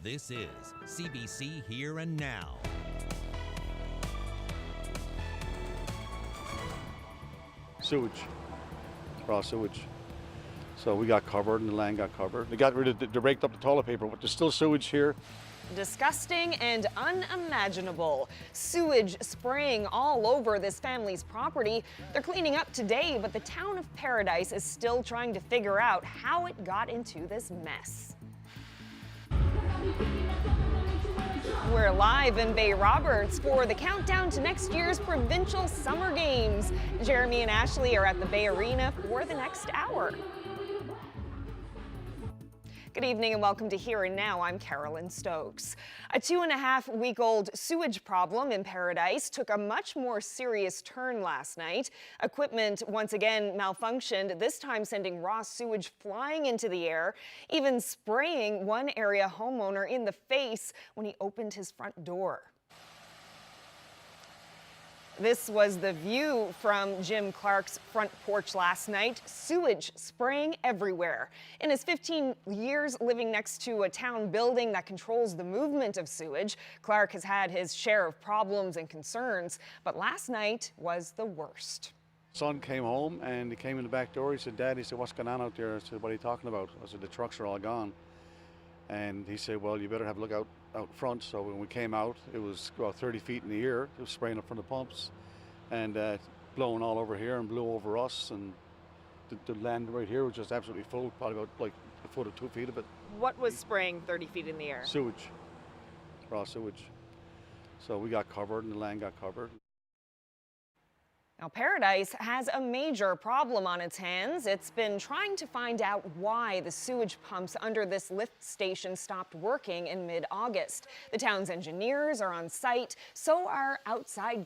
This is CBC Here and Now. Sewage, raw sewage. So we got covered and the land got covered. They got rid of, they raked up the toilet paper, but there's still sewage here. Disgusting and unimaginable. Sewage spraying all over this family's property. They're cleaning up today, but the town of Paradise is still trying to figure out how it got into this mess. We're live in Bay Roberts for the countdown to next year's provincial summer games. Jeremy and Ashley are at the Bay Arena for the next hour. Good evening and welcome to Here and Now. I'm Carolyn Stokes. A 2.5-week-old sewage problem in Paradise took a much more serious turn last night. Equipment once again malfunctioned, this time sending raw sewage flying into the air, even spraying one area homeowner in the face when he opened his front door. This was the view from Jim Clark's front porch last night. Sewage spraying everywhere. In his 15 years living next to a town building that controls the movement of sewage, Clark has had his share of problems and concerns, but last night was the worst. Son came home and he came in the back door. He said, "Dad," he said, "what's going on out there?" I said, "What are you talking about?" I said, "The trucks are all gone." And he said, "Well, you better have a look out front." So when we came out, it was about 30 feet in the air. It was spraying up from the pumps and blowing all over here and blew over us. And the land right here was just absolutely full, probably about like a foot or 2 feet of it. What was spraying 30 feet in the air? Sewage, raw sewage. So we got covered and the land got covered. Now, Paradise has a major problem on its hands. It's been trying to find out why the sewage pumps under this lift station stopped working in mid-August. The town's engineers are on site, so are outside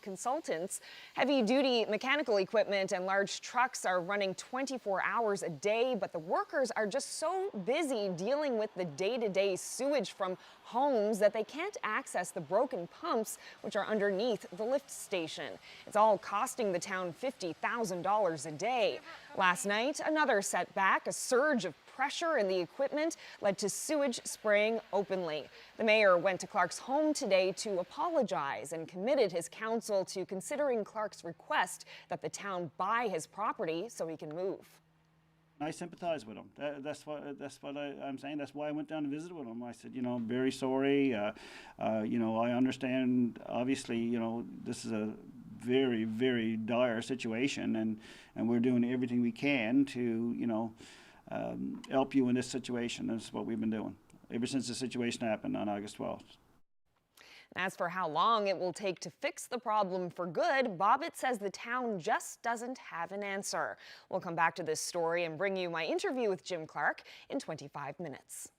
consultants. Heavy-duty mechanical equipment and large trucks are running 24 hours a day, but the workers are just so busy dealing with the day-to-day sewage from homes that they can't access the broken pumps which are underneath the lift station. It's all costing the town $50,000 a day. Last night, another setback, a surge of pressure in the equipment led to sewage spraying openly. The mayor went to Clark's home today to apologize and committed his council to considering Clark's request that the town buy his property so he can move. I sympathize with him. That's what I'm saying. That's why I went down and visited with him. I said, I'm very sorry. I understand. Obviously, this is a very, very dire situation, and we're doing everything we can to, help you in this situation. That's what we've been doing ever since the situation happened on August 12th. As for how long it will take to fix the problem for good, Bobbitt says the town just doesn't have an answer. We'll come back to this story and bring you my interview with Jim Clark in 25 minutes.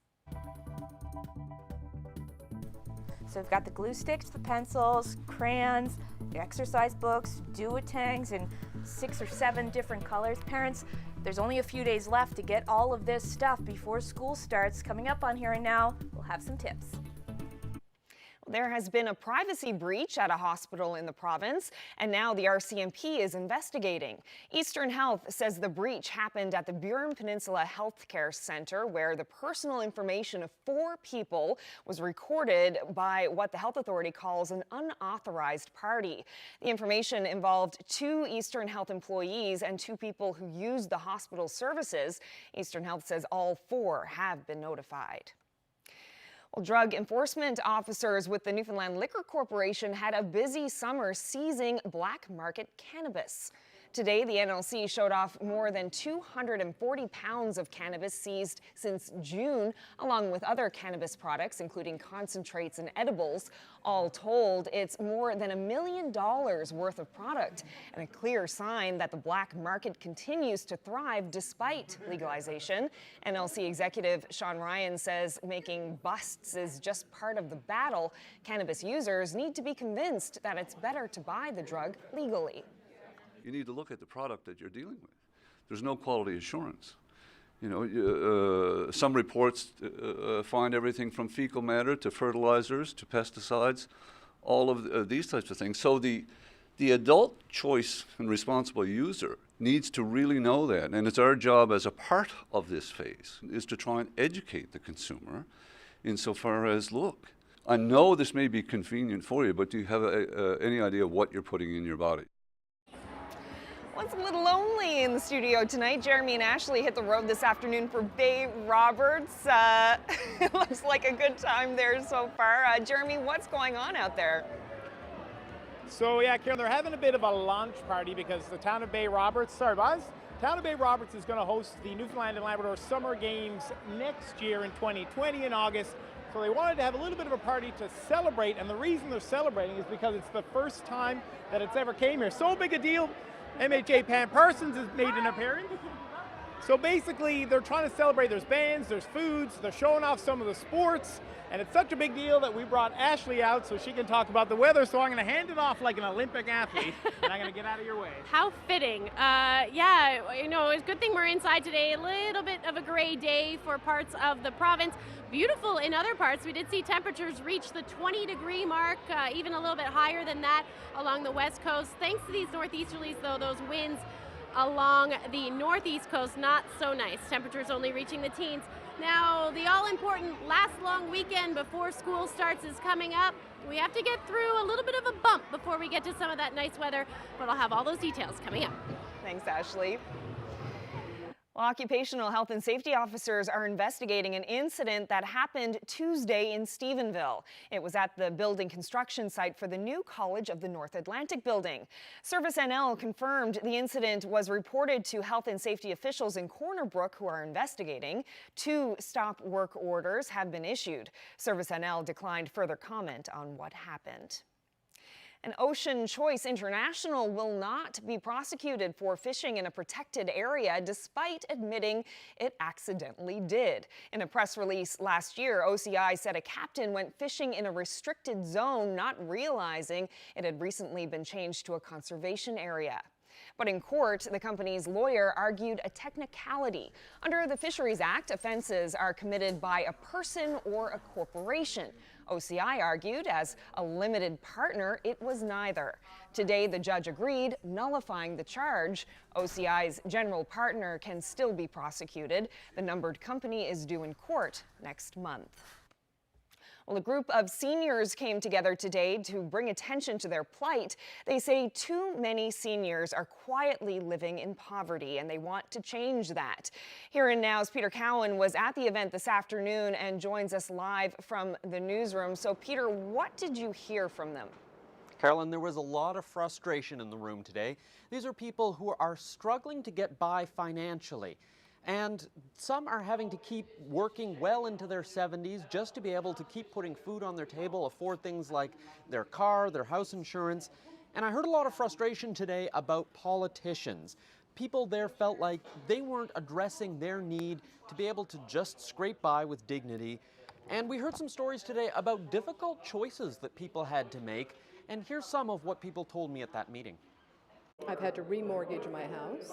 So we've got the glue sticks, the pencils, crayons, the exercise books, do-it-tangs in 6 or 7 different colors. Parents, there's only a few days left to get all of this stuff before school starts. Coming up on Here and Now, we'll have some tips. There has been a privacy breach at a hospital in the province, and now the RCMP is investigating. Eastern Health says the breach happened at the Burin Peninsula Healthcare Centre, where the personal information of 4 people was recorded by what the health authority calls an unauthorized party. The information involved 2 Eastern Health employees and 2 people who used the hospital services. Eastern Health says all 4 have been notified. Well, drug enforcement officers with the Newfoundland Liquor Corporation had a busy summer seizing black market cannabis. Today, the NLC showed off more than 240 pounds of cannabis seized since June, along with other cannabis products, including concentrates and edibles. All told, it's more than $1 million worth of product, and a clear sign that the black market continues to thrive despite legalization. NLC executive Sean Ryan says making busts is just part of the battle. Cannabis users need to be convinced that it's better to buy the drug legally. You need to look at the product that you're dealing with. There's no quality assurance. Some reports find everything from fecal matter to fertilizers to pesticides, all of these types of things. So the adult choice and responsible user needs to really know that, and it's our job as a part of this phase is to try and educate the consumer insofar as, look, I know this may be convenient for you, but do you have any idea what you're putting in your body? Well, it's a little lonely in the studio tonight. Jeremy and Ashley hit the road this afternoon for Bay Roberts. It looks like a good time there so far. Jeremy, what's going on out there? So yeah, Karen, they're having a bit of a launch party because the town of Bay Roberts, sorry Buzz, town of Bay Roberts is going to host the Newfoundland and Labrador Summer Games next year in 2020 in August. So they wanted to have a little bit of a party to celebrate, and the reason they're celebrating is because it's the first time that it's ever came here. So big a deal, MHA Pam Parsons has made an appearance. So basically, they're trying to celebrate. There's bands, there's foods, they're showing off some of the sports, and it's such a big deal that we brought Ashley out so she can talk about the weather. So I'm going to hand it off like an Olympic athlete, and I'm going to get out of your way. How fitting. Yeah, you know, it's a good thing we're inside today. A little bit of a gray day for parts of the province. Beautiful in other parts. We did see temperatures reach the 20-degree mark, even a little bit higher than that along the west coast. Thanks to these northeasterlies, though, those winds along the northeast coast, not so nice. Temperatures only reaching the teens. Now, the all-important last long weekend before school starts is coming up. We have to get through a little bit of a bump before we get to some of that nice weather, but I'll have all those details coming up. Thanks, Ashley. Well, occupational health and safety officers are investigating an incident that happened Tuesday in Stephenville. It was at the building construction site for the new College of the North Atlantic building. Service NL confirmed the incident was reported to health and safety officials in Corner Brook, who are investigating. 2 stop work orders have been issued. Service NL declined further comment on what happened. And Ocean Choice International will not be prosecuted for fishing in a protected area, despite admitting it accidentally did. In a press release last year, OCI said a captain went fishing in a restricted zone, not realizing it had recently been changed to a conservation area. But in court, the company's lawyer argued a technicality. Under the Fisheries Act, offenses are committed by a person or a corporation. OCI argued as a limited partner, it was neither. Today, the judge agreed, nullifying the charge. OCI's general partner can still be prosecuted. The numbered company is due in court next month. Well, a group of seniors came together today to bring attention to their plight. They say too many seniors are quietly living in poverty, and they want to change that. Here and Now's Peter Cowan was at the event this afternoon and joins us live from the newsroom. So, Peter, what did you hear from them? Carolyn, there was a lot of frustration in the room today. These are people who are struggling to get by financially. And some are having to keep working well into their 70s just to be able to keep putting food on their table, afford things like their car, their house insurance. And I heard a lot of frustration today about politicians. People there felt like they weren't addressing their need to be able to just scrape by with dignity. And we heard some stories today about difficult choices that people had to make. And here's some of what people told me at that meeting. I've had to remortgage my house.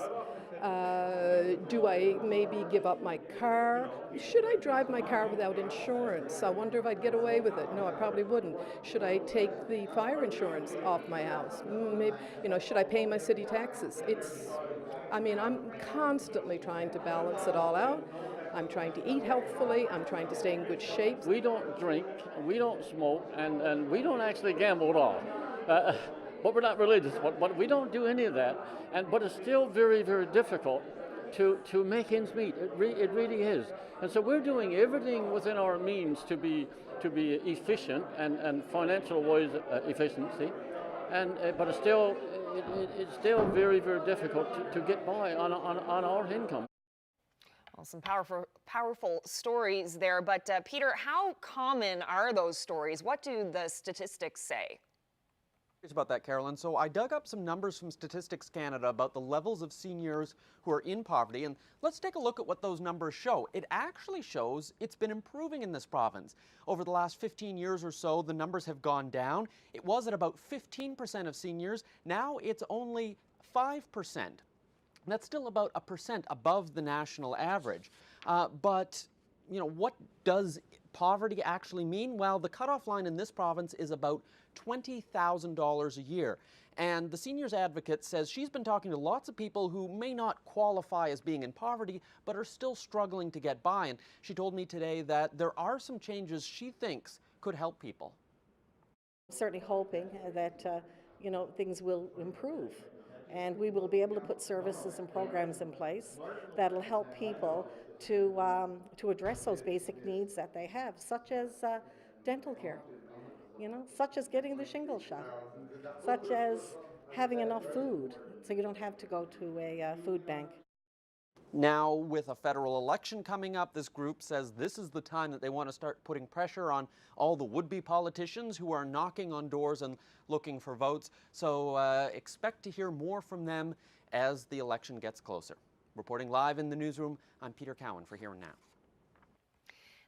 Do I maybe give up my car? Should I drive my car without insurance? I wonder if I'd get away with it. No, I probably wouldn't. Should I take the fire insurance off my house? Maybe, should I pay my city taxes? I'm constantly trying to balance it all out. I'm trying to eat healthfully. I'm trying to stay in good shape. We don't drink, we don't smoke, and we don't actually gamble at all. But we're not religious, but we don't do any of that. But it's still very, very difficult to make ends meet. It really is. And so we're doing everything within our means to be efficient and financial-wise efficiency. But it's still very, very difficult to get by on our income. Well, some powerful stories there. But Peter, how common are those stories? What do the statistics say? About that, Carolyn. So I dug up some numbers from Statistics Canada about the levels of seniors who are in poverty, and let's take a look at what those numbers show. It actually shows it's been improving in this province. Over the last 15 years or so, the numbers have gone down. It was at about 15% of seniors. Now it's only 5%. That's still about 1% above the national average. But what does poverty actually mean? Well, the cutoff line in this province is about $20,000 a year. And the seniors advocate says she's been talking to lots of people who may not qualify as being in poverty, but are still struggling to get by. And she told me today that there are some changes she thinks could help people. Certainly hoping that things will improve, and we will be able to put services and programs in place that'll help people to address those basic needs that they have, such as dental care, such as getting the shingle shot, such as having enough food so you don't have to go to a food bank. Now, with a federal election coming up, this group says this is the time that they want to start putting pressure on all the would-be politicians who are knocking on doors and looking for votes. So expect to hear more from them as the election gets closer. Reporting live in the newsroom, I'm Peter Cowan for Here and Now.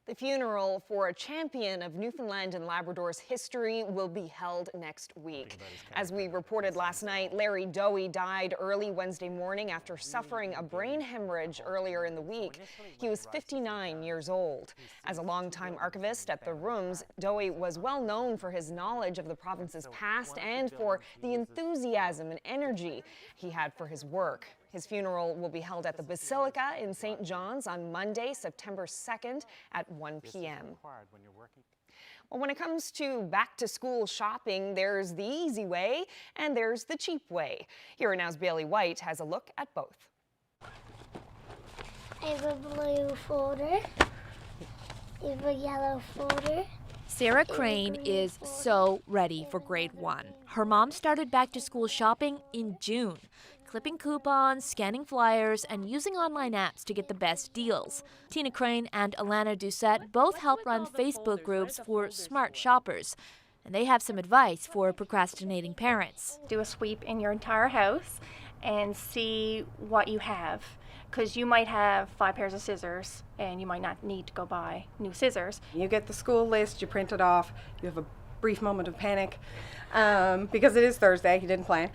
The funeral for a champion of Newfoundland and Labrador's history will be held next week. As we reported last night, Larry Dohey died early Wednesday morning after suffering a brain hemorrhage earlier in the week. He was 59 years old. As a longtime archivist at the Rooms, Dohey was well known for his knowledge of the province's past and for the enthusiasm and energy he had for his work. His funeral will be held at the Basilica in St. John's on Monday, September 2nd at 1 p.m. Well, when it comes to back-to-school shopping, there's the easy way and there's the cheap way. Here Now's Bailey White has a look at both. I have a blue folder. I have a yellow folder. Sarah Crane is so ready for grade 1. Her mom started back-to-school shopping in June, clipping coupons, scanning flyers, and using online apps to get the best deals. Tina Crane and Alana Doucette both help run Facebook groups for smart shoppers, and they have some advice for procrastinating parents. Do a sweep in your entire house and see what you have, because you might have 5 pairs of scissors and you might not need to go buy new scissors. You get the school list, you print it off, you have a brief moment of panic because it is Thursday, you didn't plan.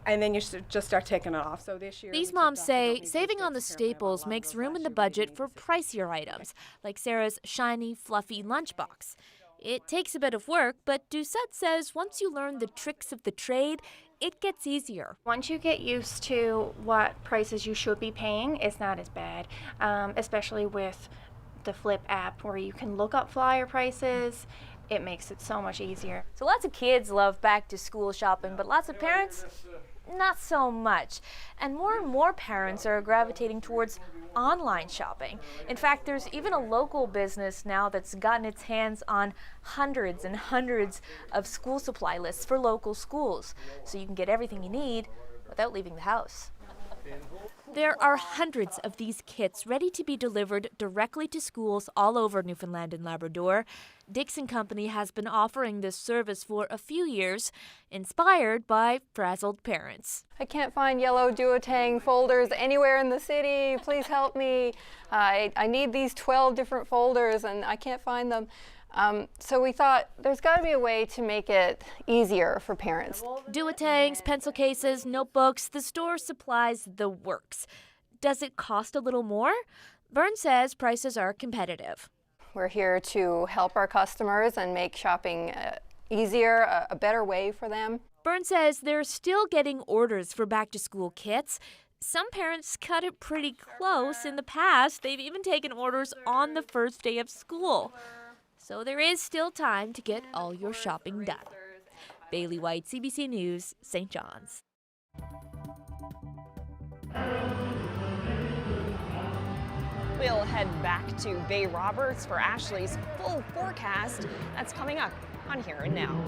And then you just start taking it off. So this year, these moms say saving on the staples makes room in the budget for pricier items, like Sarah's shiny, fluffy lunchbox. It takes a bit of work, but Doucette says once you learn the tricks of the trade, it gets easier. Once you get used to what prices you should be paying, it's not as bad, especially with the Flip app where you can look up flyer prices. It makes it so much easier. So lots of kids love back-to-school shopping, but lots of parents, not so much. And more parents are gravitating towards online shopping. In fact, there's even a local business now that's gotten its hands on hundreds and hundreds of school supply lists for local schools, so you can get everything you need without leaving the house. There are hundreds of these kits ready to be delivered directly to schools all over Newfoundland and Labrador. Dixon Company has been offering this service for a few years, inspired by frazzled parents. I can't find yellow duotang folders anywhere in the city. Please help me. I need these 12 different folders and I can't find them. So we thought there's got to be a way to make it easier for parents. Duotangs, pencil cases, notebooks, the store supplies the works. Does it cost a little more? Byrne says prices are competitive. We're here to help our customers and make shopping easier, a better way for them. Byrne says they're still getting orders for back-to-school kits. Some parents cut it pretty close. In the past, they've even taken orders on the first day of school. So there is still time to get all your shopping done. Bailey White, CBC News, St. John's. We'll head back to Bay Roberts for Ashley's full forecast. That's coming up on Here and Now.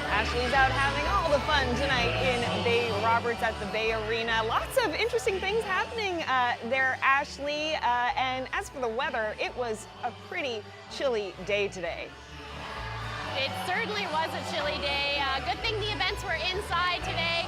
Ashley's out having all the fun tonight in Bay Roberts at the Bay Arena. Lots of interesting things happening there, Ashley. And as for the weather, it was a pretty chilly day today. It certainly was a chilly day. Good thing the events were inside today.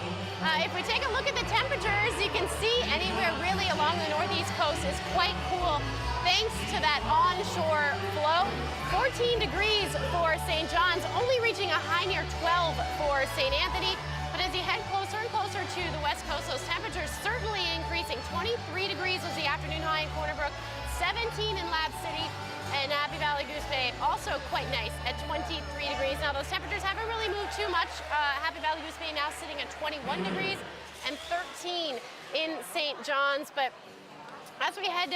If we take a look at the temperatures, you can see anywhere really along the northeast coast is quite cool thanks to that onshore flow. 14 degrees for St. John's, only reaching a high near 12 for St. Anthony. But as you head closer and closer to the west coast, those temperatures certainly increasing. 23 degrees was the afternoon high in Corner Brook, 17 in Lab City, and Happy Valley Goose Bay also quite nice at 23 degrees. Now those temperatures haven't really moved too much. Happy Valley Goose Bay now sitting at 21 degrees and 13 in St. John's. But as we head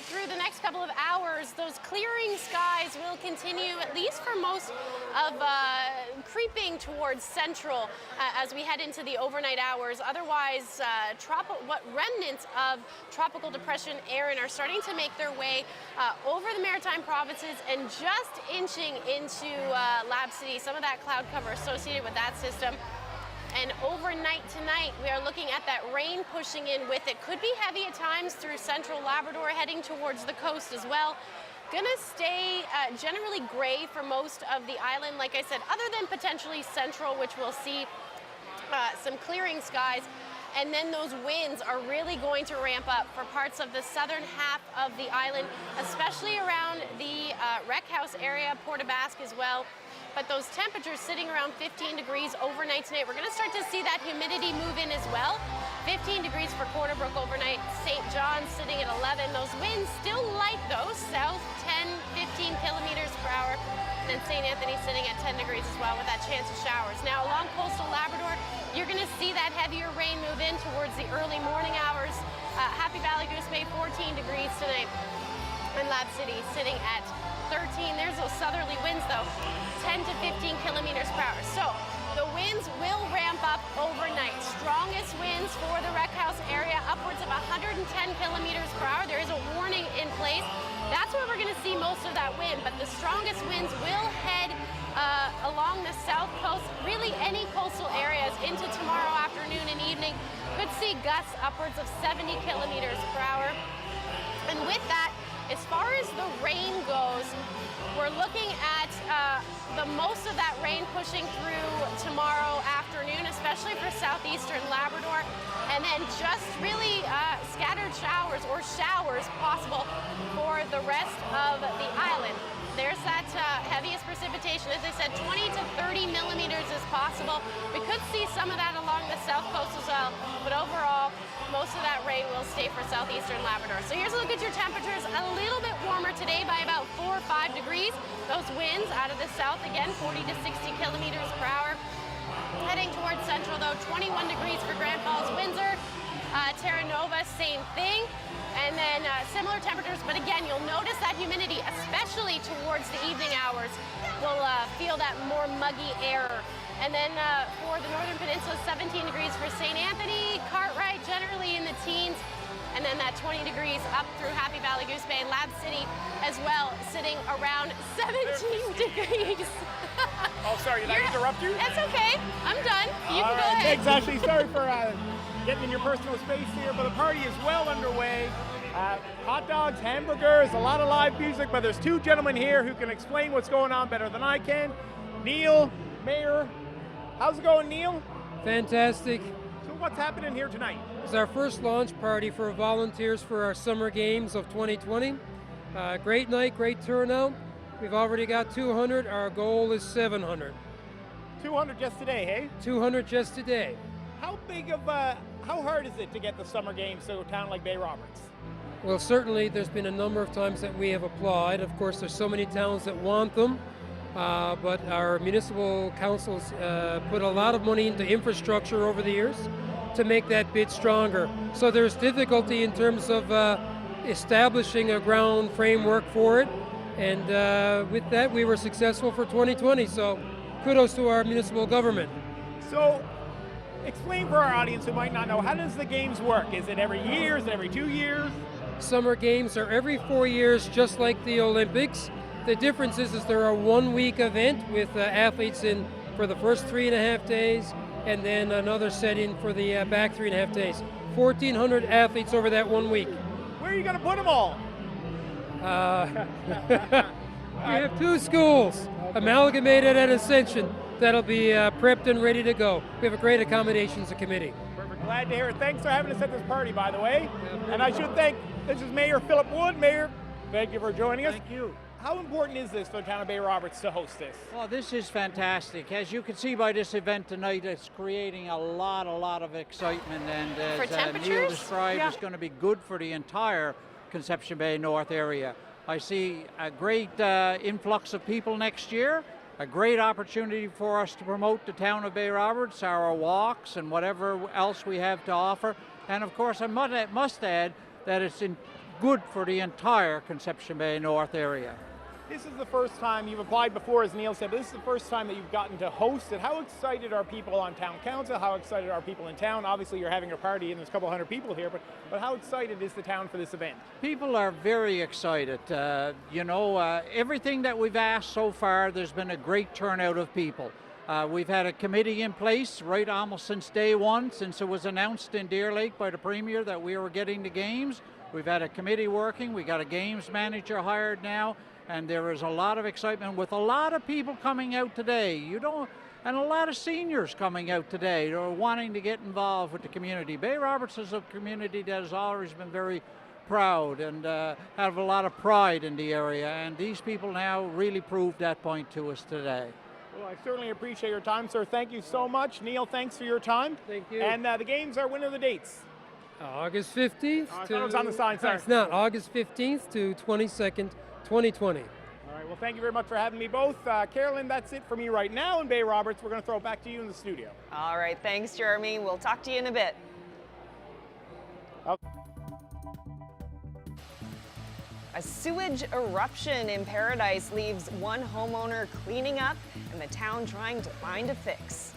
through the next couple of hours, those clearing skies will continue, at least for most of creeping towards central as we head into the overnight hours. Otherwise, what remnants of tropical depression Erin are starting to make their way over the Maritime provinces and just inching into Lab City, some of that cloud cover associated with that system. And overnight tonight, we are looking at that rain pushing in with it. Could be heavy at times through central Labrador, heading towards the coast as well. Gonna stay generally gray for most of the island, like I said, other than potentially central, which we'll see some clearing skies. And then those winds are really going to ramp up for parts of the southern half of the island, especially around the Rec House area, Port aux Basques as well. But those temperatures sitting around 15 degrees overnight tonight. We're going to start to see that humidity move in as well. 15 degrees for Corner Brook overnight. St. John's sitting at 11. Those winds still light though, south 10, 15 kilometers per hour. And then St. Anthony sitting at 10 degrees as well with that chance of showers. Now along coastal Labrador, you're going to see that heavier rain move in towards the early morning hours. Happy Valley Goose Bay 14 degrees tonight. And Lab City sitting at 13. There's those southerly winds though, 10 to 15 kilometers per hour. So the winds will ramp up overnight. Strongest winds for the Rec House area, upwards of 110 kilometers per hour. There is a warning in place. That's where we're going to see most of that wind, but the strongest winds will head along the south coast, really any coastal areas into tomorrow afternoon and evening. Could see gusts upwards of 70 kilometers per hour. And with that, as far as the rain goes, we're looking at the most of that rain pushing through tomorrow afternoon, especially for southeastern Labrador, and then just really scattered showers or showers possible for the rest of the island. There's that heaviest precipitation. As I said, 20 to 30 millimeters is possible. We could see some of that along the south coast as well, but overall, most of that rain will stay for southeastern Labrador. So here's a look at your temperatures. A little bit warmer today by about 4 or 5 degrees. Those winds out of the south, again, 40 to 60 kilometers per hour. Heading towards central, though, 21 degrees for Grand Falls, Windsor. Terra Nova, same thing. And then similar temperatures, but again, you'll notice that humidity, especially towards the evening hours. We'll feel that more muggy air. And then for the Northern Peninsula, 17 degrees for St. Anthony, Cartwright generally in the teens, and then that 20 degrees up through Happy Valley Goose Bay, Lab City as well, sitting around 17 degrees. Oh, sorry, did I interrupt you? That's okay, I'm done. You can go ahead. Thanks, Ashley. Sorry for getting in your personal space here, but the party is well underway. Hot dogs, hamburgers, a lot of live music, but there's two gentlemen here who can explain what's going on better than I can. Neil, Mayor. How's it going, Neil? Fantastic. So what's happening here tonight? It's our first launch party for volunteers for our summer games of 2020. Great night, great turnout. We've already got 200. Our goal is 700. 200 just today, hey? 200 just today. How hard is it to get the summer games to a town like Bay Roberts? Well, certainly there's been a number of times that we have applied. Of course, there's so many towns that want them. But our municipal councils put a lot of money into infrastructure over the years to make that bid stronger. So there's difficulty in terms of establishing a ground framework for it. And with that, we were successful for 2020. So kudos to our municipal government. So explain for our audience who might not know, how does the games work? Is it every year? Is it every 2 years? Summer Games are every 4 years, just like the Olympics. The difference is they're a 1-week event with athletes in for the first 3.5 days, and then another set-in for the back 3.5 days. 1,400 athletes over that 1 week. Where are you going to put them all? We have 2 schools, Amalgamated and Ascension, that'll be prepped and ready to go. We have a great accommodations committee. Perfect. Glad to hear it. Thanks for having us at this party, by the way. And I should thank, this is Mayor Philip Wood. Mayor, thank you for joining us. Thank you. How important is this for the town of Bay Roberts to host this? Well, this is fantastic. As you can see by this event tonight, it's creating a lot of excitement, and as Neil described, it's going to be good for the entire Conception Bay North area. I see a great influx of people next year, a great opportunity for us to promote the town of Bay Roberts, our walks and whatever else we have to offer. And of course, I must add that it's good for the entire Conception Bay North area. This is the first time you've applied before, as Neil said, but this is the first time that you've gotten to host it. How excited are people on town council? How excited are people in town? Obviously, you're having a party and there's a couple hundred people here, but how excited is the town for this event? People are very excited. Everything that we've asked so far, there's been a great turnout of people. We've had a committee in place right almost since day one, since it was announced in Deer Lake by the Premier that we were getting the games. We've had a committee working. We got a games manager hired now. And there is a lot of excitement with a lot of people coming out today. And a lot of seniors coming out today who are wanting to get involved with the community. Bay Roberts is a community that has always been very proud and have a lot of pride in the area. And these people now really proved that point to us today. Well, I certainly appreciate your time, sir. Thank you so much. Neil, thanks for your time. Thank you. And the games are, when are the dates? August 15th. I thought it was on the sign, sorry. It's not. August 15th to 22nd. 2020. All right, well, thank you very much for having me both. Carolyn, that's it for me right now in Bay Roberts. We're going to throw it back to you in the studio. All right, thanks, Jeremy. We'll talk to you in a bit. A sewage eruption in Paradise leaves one homeowner cleaning up and the town trying to find a fix.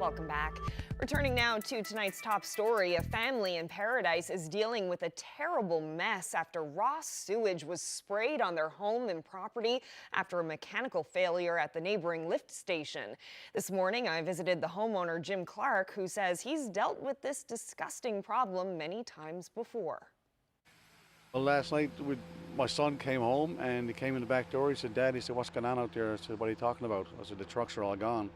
Welcome back. Returning now to tonight's top story, a family in Paradise is dealing with a terrible mess after raw sewage was sprayed on their home and property after a mechanical failure at the neighboring lift station. This morning, I visited the homeowner, Jim Clark, who says he's dealt with this disgusting problem many times before. Well, last night my son came home and he came in the back door. He said, "Dad," he said, "what's going on out there?" I said, "What are you talking about?" I said, "The trucks are all gone."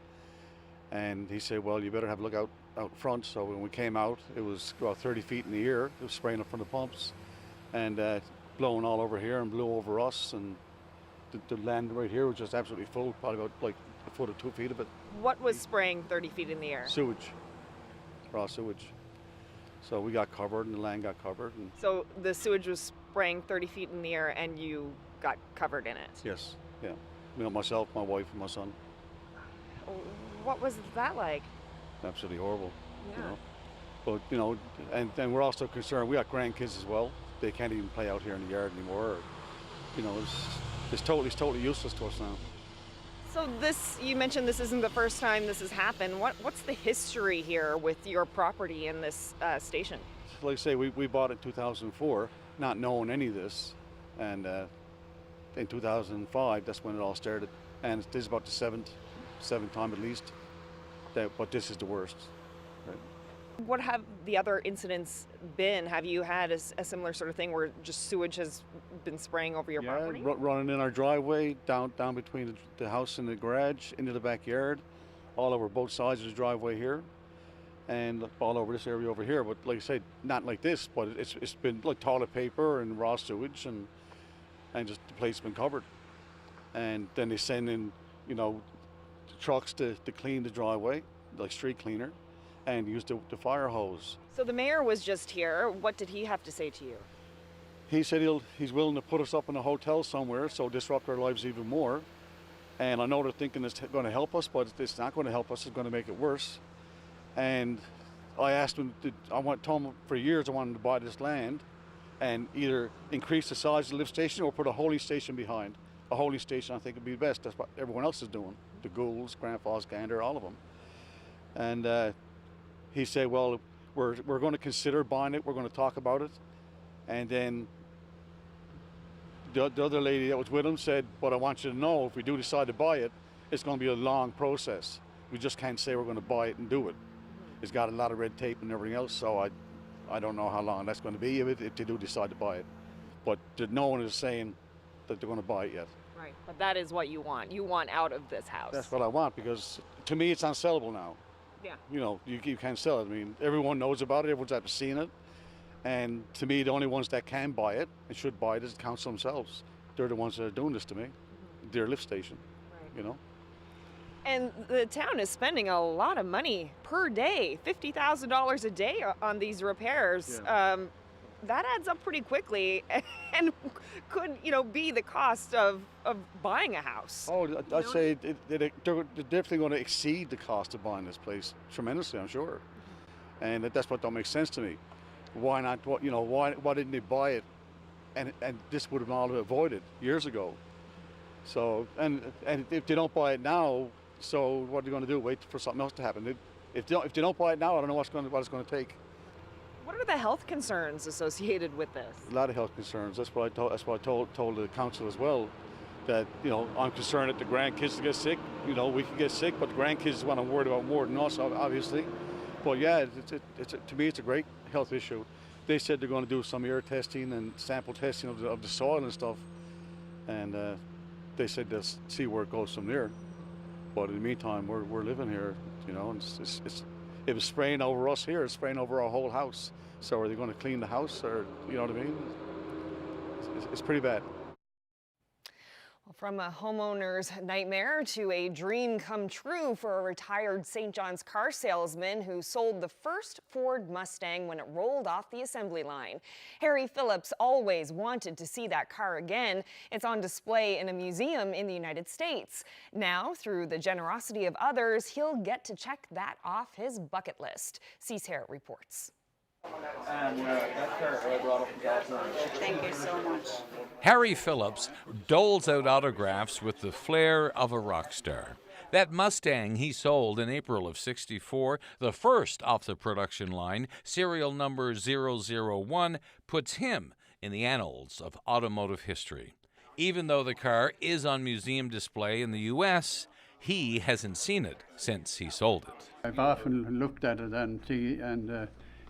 And he said, "Well, you better have a look out front." So when we came out, it was about 30 feet in the air. It was spraying up from the pumps and blowing all over here and blew over us. And the land right here was just absolutely full, probably about like a foot or 2 feet of it. What was spraying 30 feet in the air? Sewage, raw sewage. So we got covered and the land got covered. And So the sewage was spraying 30 feet in the air and you got covered in it? yes, yeah. You know, myself, my wife, and my son. What was that like? Absolutely horrible. Yeah. You know? But, you know, and we're also concerned, we got grandkids as well. They can't even play out here in the yard anymore. Or, you know, it's totally useless to us now. So this, you mentioned this isn't the first time this has happened. What's the history here with your property in this station? Like I say, we bought it in 2004, not knowing any of this. And in 2005, that's when it all started. And this is about the seventh time at least. But this is the worst. Right? What have the other incidents been? Have you had a similar sort of thing where just sewage has been spraying over your property? Running in our driveway, down between the house and the garage, into the backyard, all over both sides of the driveway here, and all over this area over here. But like I said, not like this, but it's been like toilet paper and raw sewage, and just the place has been covered. And then they send in, you know, trucks to clean the driveway, like street cleaner, and use the fire hose. So the mayor was just here. What did he have to say to you? He said he's willing to put us up in a hotel somewhere, so disrupt our lives even more. And I know they're thinking it's going to help us, but it's not going to help us. It's going to make it worse. And I asked him, told him for years I wanted to buy this land and either increase the size of the lift station or put a holding station behind. A holding station, I think, would be best. That's what everyone else is doing. The Goulds, Grand Falls, Gander, all of them. And he said, "Well, we're going to consider buying it. We're going to talk about it." And then the other lady that was with him said, "But I want you to know, if we do decide to buy it, it's going to be a long process. We just can't say we're going to buy it and do it. It's got a lot of red tape and everything else, so I don't know how long that's going to be if they do decide to buy it. But no one is saying that they're going to buy it yet." Right, but that is what you want. You want out of this house. That's what I want, because to me it's unsellable now. Yeah. You know, you can't sell it. I mean, everyone knows about it. Everyone's ever seen it. And to me, the only ones that can buy it and should buy it is the council themselves. They're the ones that are doing this to me. Their lift station, you know. And the town is spending a lot of money per day, $50,000 a day on these repairs. Yeah. That adds up pretty quickly and could, you know, be the cost of buying a house. Oh, I'd say they're definitely going to exceed the cost of buying this place tremendously, I'm sure. And that's what don't make sense to me. Why not? You know, why didn't they buy it? And this would have all been avoided years ago. So and if they don't buy it now, so what are they going to do? Wait for something else to happen? If they don't buy it now, I don't know what it's going to take. What are the health concerns associated with this? A lot of health concerns. That's what I told the council as well. That, you know, I'm concerned that the grandkids get sick. You know, we can get sick, but the grandkids is what I'm worried about more than us, obviously. But yeah, to me, it's a great health issue. They said they're going to do some air testing and sample testing of the soil and stuff, and they said they'll see where it goes from there. But in the meantime, we're living here, you know, and it was spraying over us here. It's spraying over our whole house. So are they going to clean the house, or, you know what I mean? It's pretty bad. Well, from a homeowner's nightmare to a dream come true for a retired St. John's car salesman who sold the first Ford Mustang when it rolled off the assembly line. Harry Phillips always wanted to see that car again. It's on display in a museum in the United States. Now, through the generosity of others, he'll get to check that off his bucket list. Cease reports. Thank you so much. Harry Phillips doles out autographs with the flair of a rock star. That Mustang he sold in April of '64, the first off the production line, serial number 001, puts him in the annals of automotive history. Even though the car is on museum display in the U.S., he hasn't seen it since he sold it. I've often looked at it on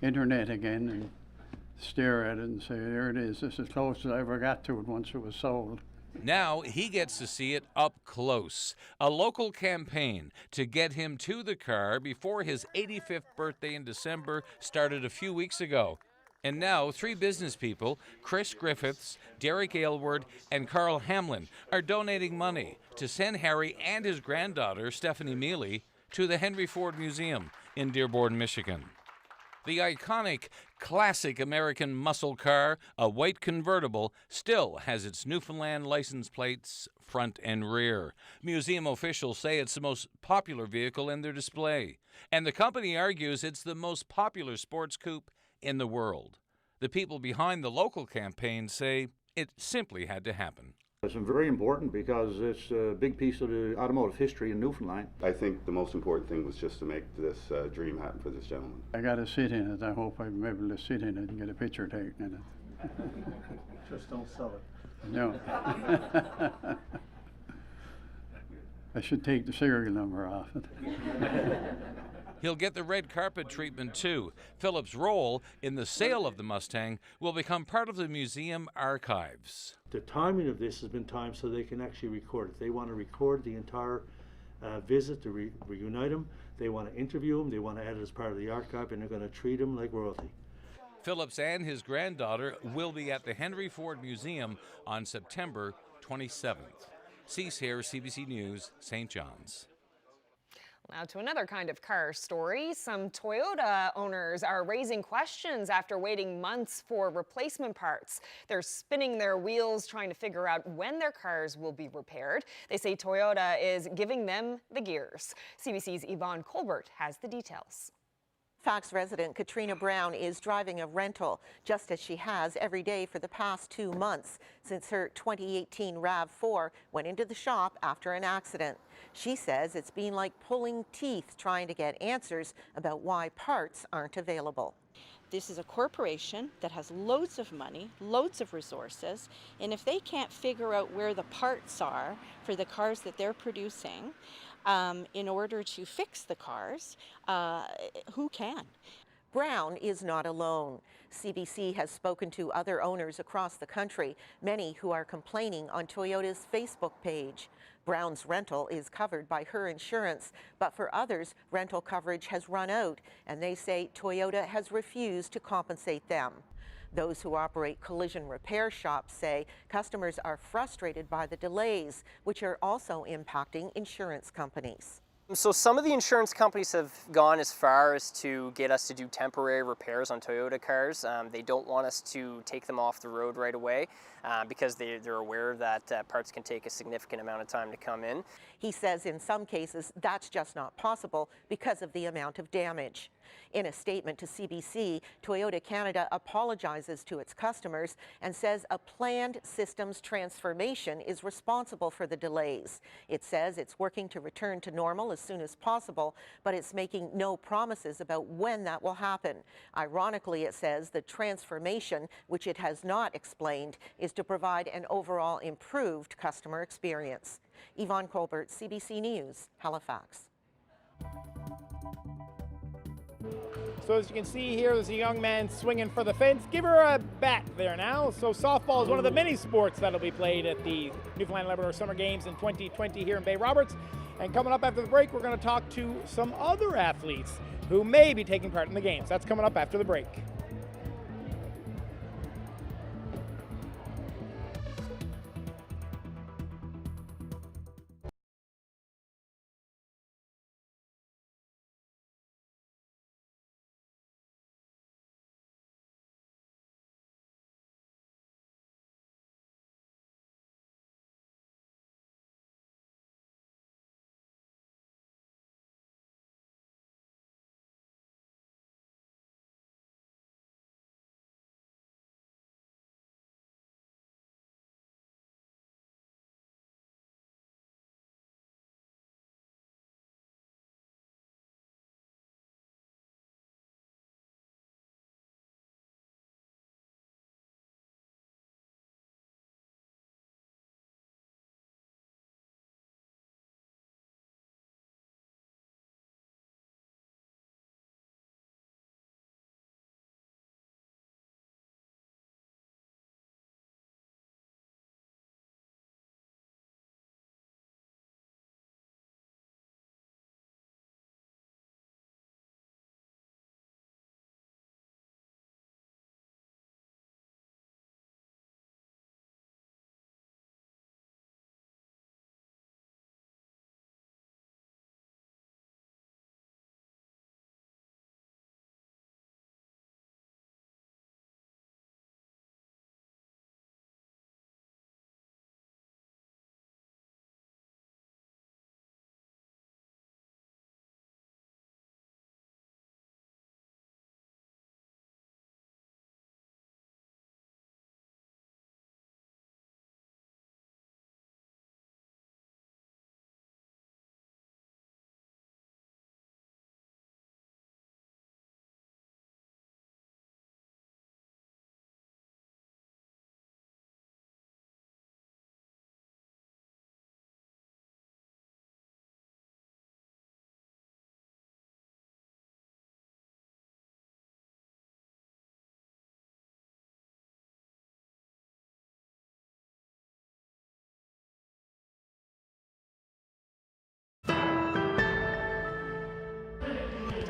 internet again and stare at it and say, there it is. This is as close as I ever got to it once it was sold. Now he gets to see it up close. A local campaign to get him to the car before his 85th birthday in December started a few weeks ago. And now 3 business people, Chris Griffiths, Derek Aylward, and Carl Hamlin, are donating money to send Harry and his granddaughter, Stephanie Mealy, to the Henry Ford Museum in Dearborn, Michigan. The iconic, classic American muscle car, a white convertible, still has its Newfoundland license plates front and rear. Museum officials say it's the most popular vehicle in their display, and the company argues it's the most popular sports coupe in the world. The people behind the local campaign say it simply had to happen. It's very important because it's a big piece of the automotive history in Newfoundland. I think the most important thing was just to make this dream happen for this gentleman. I got to sit in it. I hope I'm able to sit in it and get a picture taken in it. Just don't sell it. No. I should take the serial number off it. He'll get the red carpet treatment too. Philip's role in the sale of the Mustang will become part of the museum archives. The timing of this has been timed so they can actually record it. They want to record the entire visit to reunite him. They want to interview him. They want to add it as part of the archive, and they're going to treat him like royalty. Phillips and his granddaughter will be at the Henry Ford Museum on September 27th. Cease here, CBC News, St. John's. Now to another kind of car story. Some Toyota owners are raising questions after waiting months for replacement parts. They're spinning their wheels trying to figure out when their cars will be repaired. They say Toyota is giving them the gears. CBC's Yvonne Colbert has the details. Fox resident Katrina Brown is driving a rental, just as she has every day for the past 2 months since her 2018 RAV4 went into the shop after an accident. She says it's been like pulling teeth trying to get answers about why parts aren't available. This is a corporation that has loads of money, loads of resources, and if they can't figure out where the parts are for the cars that they're producing, in order to fix the cars, who can? Brown is not alone. CBC has spoken to other owners across the country, many who are complaining on Toyota's Facebook page. Brown's rental is covered by her insurance, but for others, rental coverage has run out, and they say Toyota has refused to compensate them. Those who operate collision repair shops say customers are frustrated by the delays, which are also impacting insurance companies. So some of the insurance companies have gone as far as to get us to do temporary repairs on Toyota cars. They don't want us to take them off the road right away because they're aware that parts can take a significant amount of time to come in. He says in some cases that's just not possible because of the amount of damage. In a statement to CBC, Toyota Canada apologizes to its customers and says a planned systems transformation is responsible for the delays. It says it's working to return to normal as soon as possible, but it's making no promises about when that will happen. Ironically, it says the transformation, which it has not explained, is to provide an overall improved customer experience. Yvonne Colbert, CBC News, Halifax. So as you can see here, there's a young man swinging for the fence. Give her a bat there now. So softball is one of the many sports that'll be played at the Newfoundland and Labrador Summer Games in 2020 here in Bay Roberts. And coming up after the break, we're going to talk to some other athletes who may be taking part in the games. That's coming up after the break.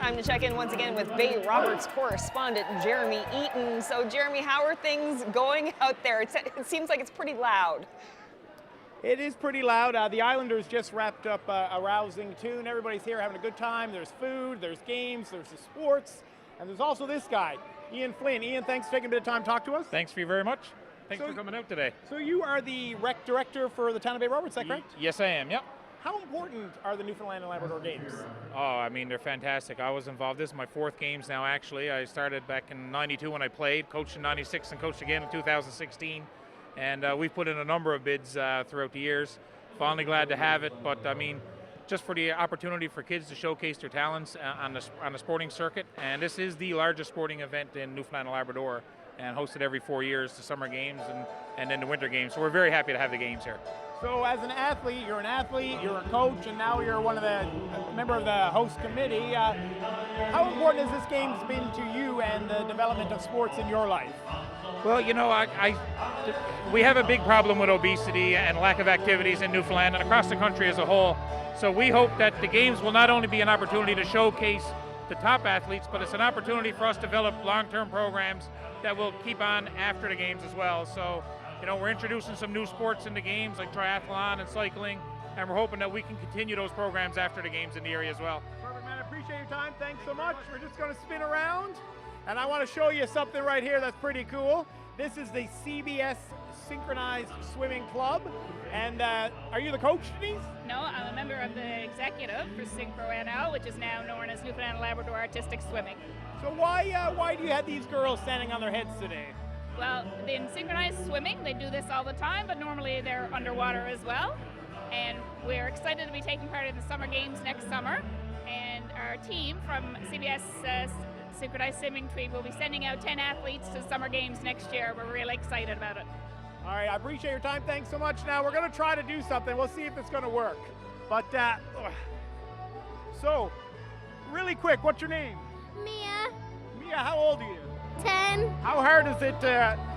Time to check in once again with Bay Roberts correspondent Jeremy Eaton. So Jeremy, how are things going out there? It seems like it's pretty loud. It is pretty loud. The Islanders just wrapped up a rousing tune. Everybody's here having a good time. There's food, there's games, there's the sports, and there's also this guy, Ian Flynn. Ian, thanks for taking a bit of time to talk to us. Thanks for you very much. Thanks for coming out today. So you are the rec director for the town of Bay Roberts, is that correct? Yes, I am, yep. How important are the Newfoundland and Labrador games? Oh, I mean, they're fantastic. I was involved. This is my 4th games now, actually. I started back in '92 when I played, coached in '96 and coached again in 2016. And we've put in a number of bids throughout the years. Finally glad to have it, but I mean, just for the opportunity for kids to showcase their talents on the sporting circuit. And this is the largest sporting event in Newfoundland and Labrador, and hosted every 4 years, the summer games and then the winter games. So we're very happy to have the games here. So as an athlete, you're a coach, and now you're a member of the host committee. How important has this game's been to you and the development of sports in your life? Well, you know, we have a big problem with obesity and lack of activities in Newfoundland and across the country as a whole. So we hope that the games will not only be an opportunity to showcase the top athletes, but it's an opportunity for us to develop long-term programs that will keep on after the games as well. So, you know, we're introducing some new sports in the games like triathlon and cycling, and we're hoping that we can continue those programs after the games in the area as well. Perfect, man. I appreciate your time. Thanks so much. We're just going to spin around, and I want to show you something right here that's pretty cool. This is the CBS Synchronized Swimming Club. And are you the coach, Denise? No, I'm a member of the executive for Synchro NL, which is now known as Newfoundland and Labrador Artistic Swimming. So why do you have these girls standing on their heads today? Well, in synchronized swimming, they do this all the time, but normally they're underwater as well. And we're excited to be taking part in the summer games next summer. And our team from CBS Synchronized Swimming Team will be sending out 10 athletes to summer games next year. We're really excited about it. All right, I appreciate your time. Thanks so much. Now we're going to try to do something. We'll see if it's going to work. But so, really quick, what's your name? Mia. Mia, how old are you? 10. How hard is it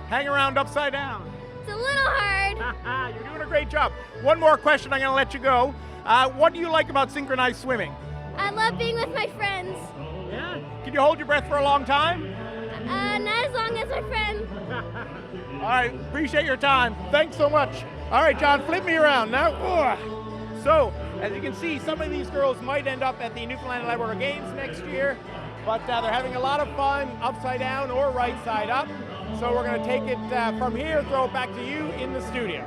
hang around upside down? It's a little hard. You're doing a great job. One more question, I'm going to let you go. What do you like about synchronized swimming? I love being with my friends. Yeah? Can you hold your breath for a long time? Not as long as my friend. All right, appreciate your time. Thanks so much. All right, John, flip me around now. So, as you can see, some of these girls might end up at the Newfoundland and Labrador Games next year, but they're having a lot of fun upside down or right side up. So we're going to take it from here, throw it back to you in the studio.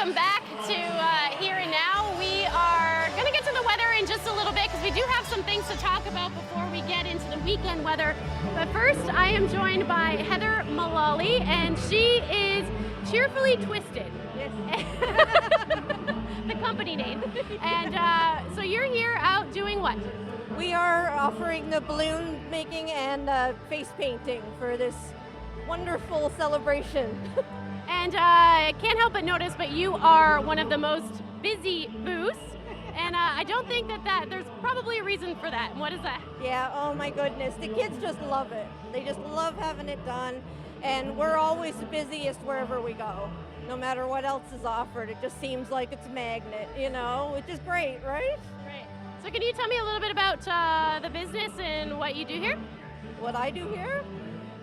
welcome back to Here and Now. We are going to get to the weather in just a little bit because we do have some things to talk about before we get into the weekend weather. But first, I am joined by Heather Mullally, and she is Cheerfully Twisted. Yes. The company name. And so you're here out doing what? We are offering the balloon making and face painting for this wonderful celebration. And I can't help but notice, but you are one of the most busy booths. And I don't think that there's probably a reason for that. And what is that? Yeah, oh my goodness. The kids just love it. They just love having it done. And we're always the busiest wherever we go. No matter what else is offered, it just seems like it's a magnet, you know, which is great, right? Right. So can you tell me a little bit about the business and what you do here? What I do here?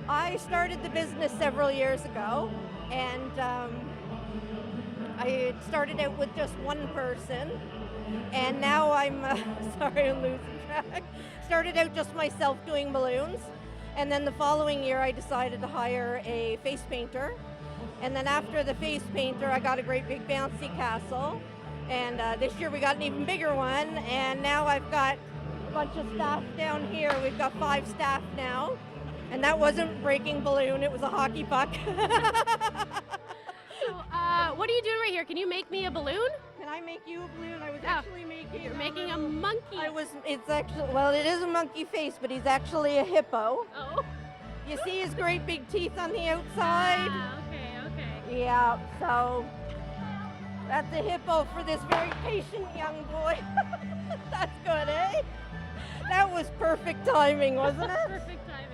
I started the business several years ago, and I started out with just one person, and now I'm, sorry, I'm losing track. Started out just myself doing balloons, and then the following year I decided to hire a face painter. And then after the face painter, I got a great big bouncy castle. And this year we got an even bigger one. And now I've got a bunch of staff down here. We've got 5 staff now. And that wasn't breaking balloon, it was a hockey puck. So what are you doing right here? Can you make me a balloon? Can I make you a balloon? I was actually making. You're making a monkey. It's actually, well, it is a monkey face, but he's actually a hippo. Oh. You see his great big teeth on the outside? Okay. Yeah, so that's a hippo for this very patient young boy. That's good, eh? That was perfect timing, wasn't it? Perfect timing.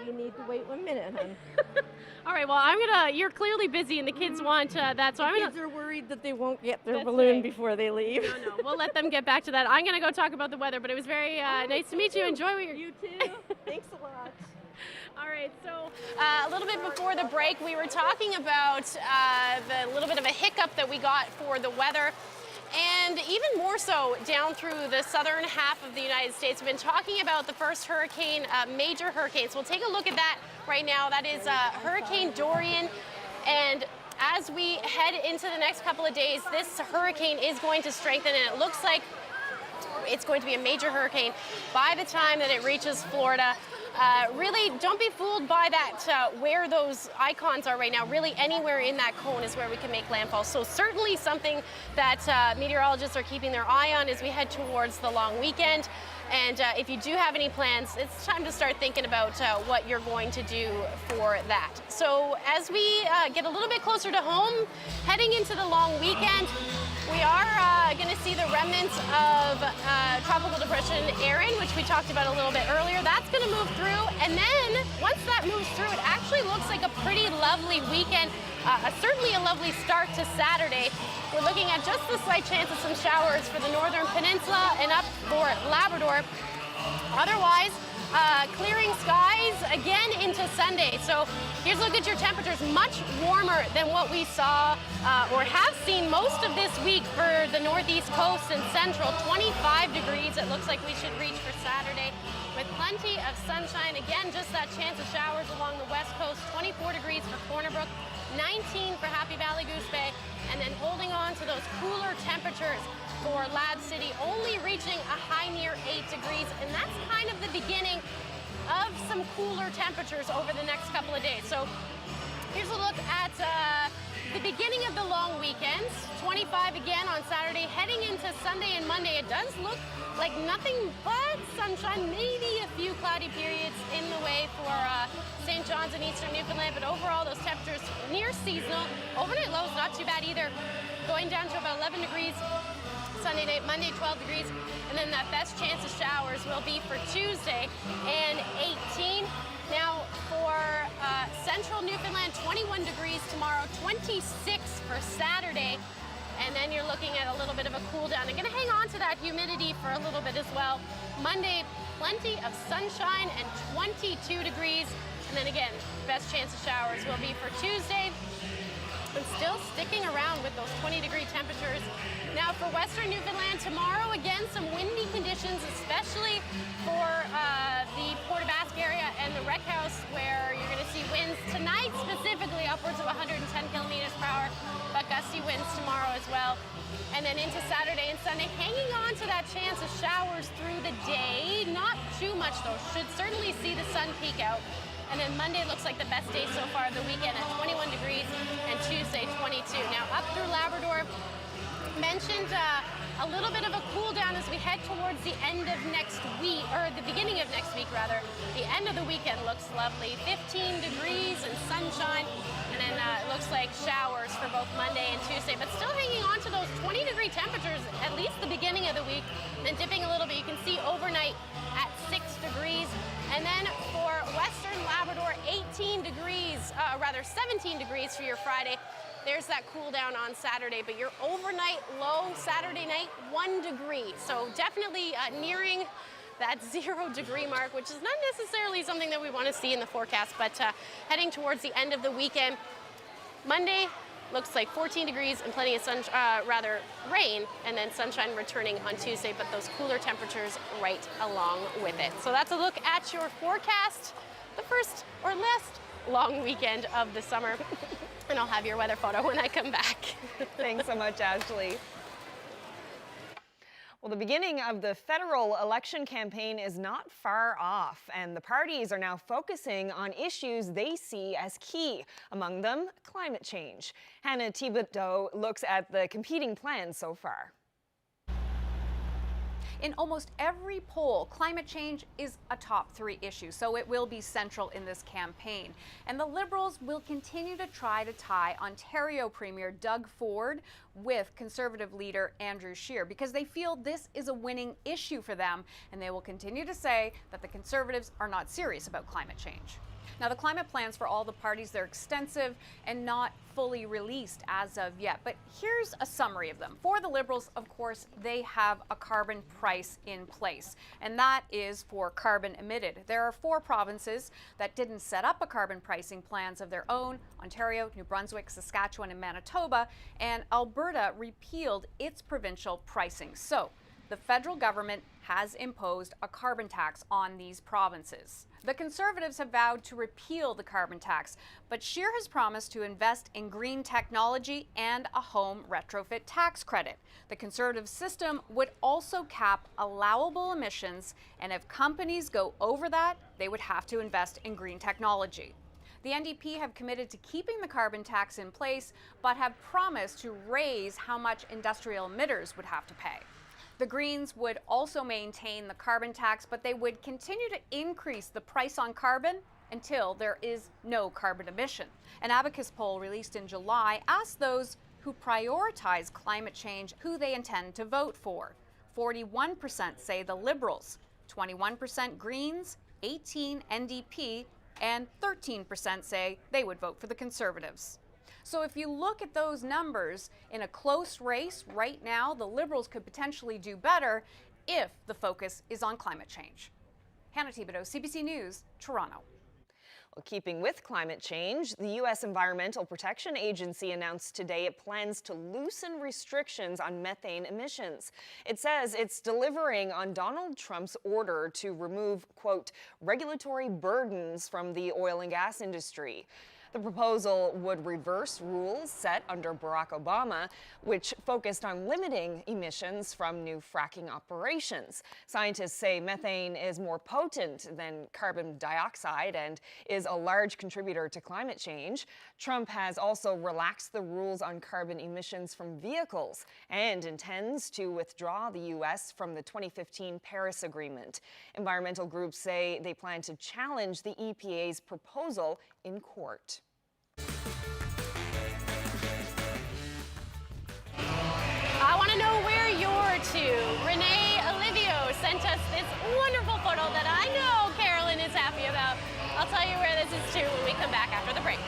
You need to wait 1 minute, hon. All right, well, you're clearly busy and the kids want that, so Kids are worried that they won't get their balloon before they leave. No, we'll let them get back to that. I'm going to go talk about the weather, but it was very nice to meet you. Enjoy what you're... You too. Thanks a lot. All right, so a little bit before the break, we were talking about the little bit of a hiccup that we got for the weather. And even more so down through the southern half of the United States. We've been talking about the first hurricane, major hurricanes. We'll take a look at that right now. That is Hurricane Dorian. And as we head into the next couple of days, this hurricane is going to strengthen, and it looks like it's going to be a major hurricane by the time that it reaches Florida. Really, don't be fooled by that, where those icons are right now. Really, anywhere in that cone is where we can make landfall. So certainly something that meteorologists are keeping their eye on as we head towards the long weekend. And if you do have any plans, it's time to start thinking about what you're going to do for that. So as we get a little bit closer to home, heading into the long weekend, we are going to see the remnants of Tropical Depression Erin, which we talked about a little bit earlier. That's going to move through, and then once that moves through, it actually looks like a pretty lovely weekend, certainly a lovely start to Saturday. We're looking at just a slight chance of some showers for the northern peninsula and up for Labrador. Otherwise, clearing skies again into Sunday. So here's a look at your temperatures, much warmer than what we saw or have seen most of this week for the northeast coast and central. 25 degrees it looks like we should reach for Saturday, with plenty of sunshine. Again, just that chance of showers along the west coast. 24 degrees for Corner Brook, 19 for Happy Valley Goose Bay, and then holding on to those cooler temperatures for Lab City, only reaching a high near 8 degrees, and that's kind of the beginning of some cooler temperatures over the next couple of days. So here's a look at the beginning of the long weekends. 25 again on Saturday, heading into Sunday and Monday. It does look like nothing but sunshine, maybe a few cloudy periods in the way for St. John's and eastern Newfoundland, but overall those temperatures near seasonal. Overnight lows not too bad either, going down to about 11 degrees Sunday night, Monday 12 degrees, and then that best chance of showers will be for Tuesday and 18. Now for central Newfoundland, 21 degrees tomorrow, 26 for Saturday, and then you're looking at a little bit of a cool down. I'm going to hang on to that humidity for a little bit as well. Monday, plenty of sunshine and 22 degrees, and then again, best chance of showers will be for Tuesday and still sticking around with those 20-degree temperatures. Now for western Newfoundland, tomorrow again some windy conditions, especially for the Port aux Basques area and the Rec House, where you're going to see winds tonight specifically upwards of 110 kilometers per hour, but gusty winds tomorrow as well. And then into Saturday and Sunday, hanging on to that chance of showers through the day. Not too much though, should certainly see the sun peek out. And then Monday looks like the best day so far of the weekend at 21 degrees and Tuesday 22. Now up through Labrador, mentioned a little bit of a cool down as we head towards the end of next week, or the beginning of next week rather. The end of the weekend looks lovely, 15 degrees and sunshine, and then it looks like showers for both Monday and Tuesday, but still hanging on to those 20-degree temperatures at least the beginning of the week, and then dipping a little bit. You can see overnight at 6 degrees. And then for western Labrador, 17 degrees for your Friday. There's that cool down on Saturday, but your overnight low Saturday night, 1 degree. So definitely nearing that 0 degree mark, which is not necessarily something that we want to see in the forecast, but heading towards the end of the weekend. Monday looks like 14 degrees and plenty of rain, and then sunshine returning on Tuesday, but those cooler temperatures right along with it. So that's a look at your forecast, the first or last long weekend of the summer. And I'll have your weather photo when I come back. Thanks so much, Ashley. Well, the beginning of the federal election campaign is not far off, and the parties are now focusing on issues they see as key, among them climate change. Hannah Thibodeau looks at the competing plans so far. In almost every poll, climate change is a top 3 issue, so it will be central in this campaign. And the Liberals will continue to try to tie Ontario Premier Doug Ford with Conservative leader Andrew Scheer, because they feel this is a winning issue for them, and they will continue to say that the Conservatives are not serious about climate change. Now, the climate plans for all the parties, they're extensive and not fully released as of yet. But here's a summary of them. For the Liberals, of course, they have a carbon price in place, and that is for carbon emitted. There are 4 provinces that didn't set up a carbon pricing plans of their own: Ontario, New Brunswick, Saskatchewan, and Manitoba, and Alberta repealed its provincial pricing. So the federal government has imposed a carbon tax on these provinces. The Conservatives have vowed to repeal the carbon tax, but Scheer has promised to invest in green technology and a home retrofit tax credit. The Conservative system would also cap allowable emissions, and if companies go over that, they would have to invest in green technology. The NDP have committed to keeping the carbon tax in place, but have promised to raise how much industrial emitters would have to pay. The Greens would also maintain the carbon tax, but they would continue to increase the price on carbon until there is no carbon emission. An Abacus poll released in July asked those who prioritize climate change who they intend to vote for. 41% say the Liberals, 21% Greens, 18% NDP, and 13% say they would vote for the Conservatives. So if you look at those numbers, in a close race right now, the Liberals could potentially do better if the focus is on climate change. Hannah Thibodeau, CBC News, Toronto. Well, keeping with climate change, the U.S. Environmental Protection Agency announced today it plans to loosen restrictions on methane emissions. It says it's delivering on Donald Trump's order to remove, quote, regulatory burdens from the oil and gas industry. The proposal would reverse rules set under Barack Obama, which focused on limiting emissions from new fracking operations. Scientists say methane is more potent than carbon dioxide and is a large contributor to climate change. Trump has also relaxed the rules on carbon emissions from vehicles and intends to withdraw the U.S. from the 2015 Paris Agreement. Environmental groups say they plan to challenge the EPA's proposal in court. I want to know where you're to. Renee Olivio sent us this wonderful photo that I know Carolyn is happy about. I'll tell you where this is to when we come back after the break.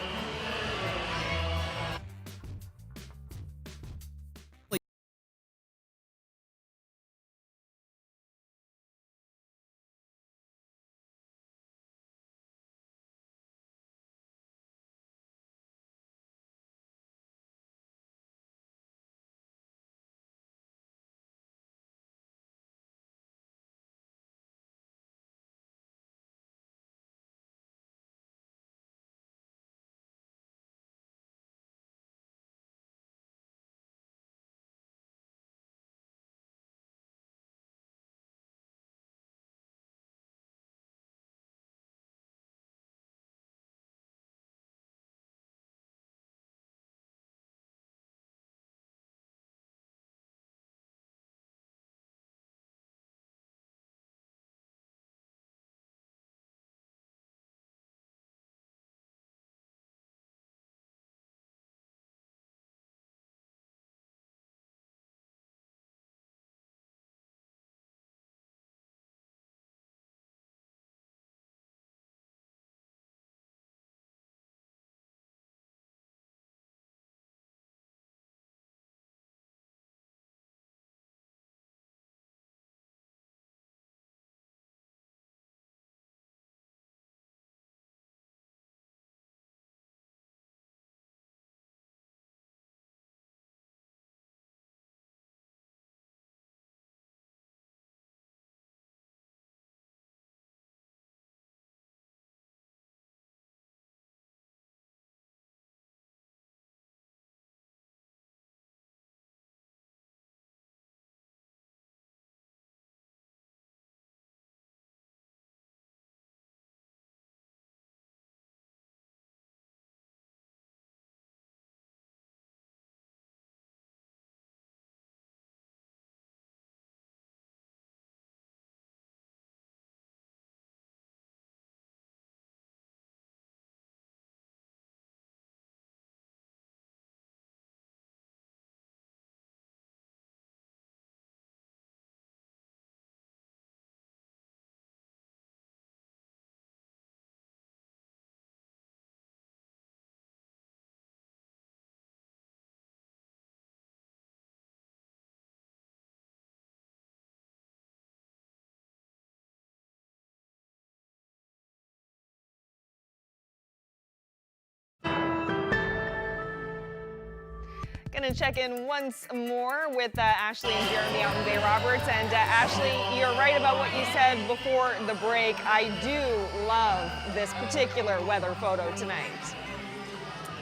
Gonna check in once more with Ashley and Jeremy out in Bay Roberts. And Ashley, you're right about what you said before the break. I do love this particular weather photo tonight.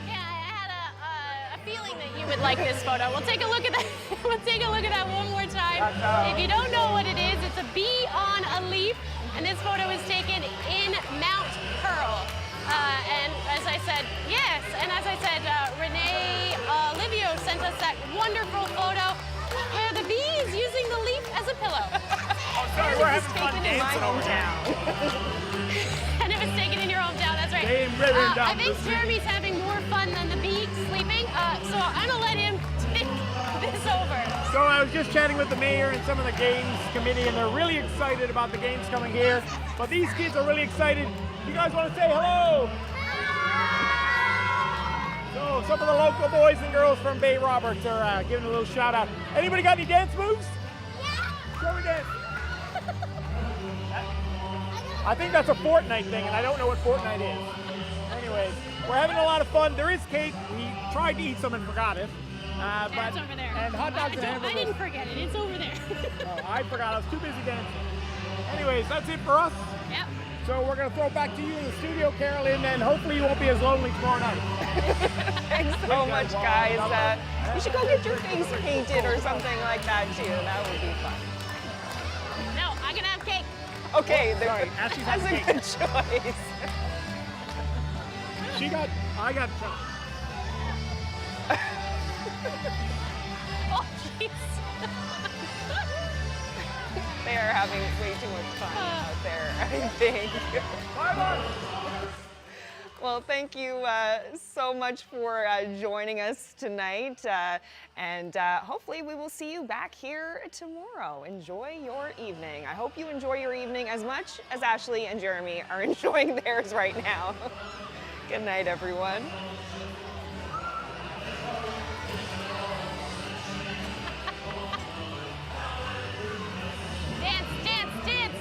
Yeah, I had a feeling that you would like this photo. We'll take a look at that. We'll take a look at that one more time. If you don't know what it is, it's a bee on a leaf, and this photo is taken in Mount Pearl. And as I said, yes, and as I said, Renee Livio sent us that wonderful photo where the bee is using the leaf as a pillow. Oh, sorry, we're having fun dancing over here. And it was taken in your hometown, that's right. I think Jeremy's having more fun than the bee sleeping, so I'm gonna let him take this over. So I was just chatting with the mayor and some of the games committee, and they're really excited about the games coming here. But these kids are really excited. You guys want to say hello? So some of the local boys and girls from Bay Roberts are giving a little shout out. Anybody got any dance moves? Yeah. Show me dance. I think that's a Fortnite thing, and I don't know what Fortnite is. Anyways, we're having a lot of fun. There is cake. We tried to eat some and forgot it. But it's over there. And hot dogs and hamburgers. I didn't forget it. It's over there. Oh, I forgot. I was too busy dancing. Anyways, that's it for us. Yep. So we're going to throw it back to you in the studio, Carolyn, and hopefully you won't be as lonely tomorrow night. Thanks so much, guys. You should go get your face painted or something like that, too. That would be fun. No, I'm going to have cake. Okay, sorry, that's a good choice. I got Oh, jeez. They are having way too much fun out there, I think. Bye-bye. Well, thank you so much for joining us tonight. And hopefully we will see you back here tomorrow. Enjoy your evening. I hope you enjoy your evening as much as Ashley and Jeremy are enjoying theirs right now. Good night, everyone. Dance, dance, dance.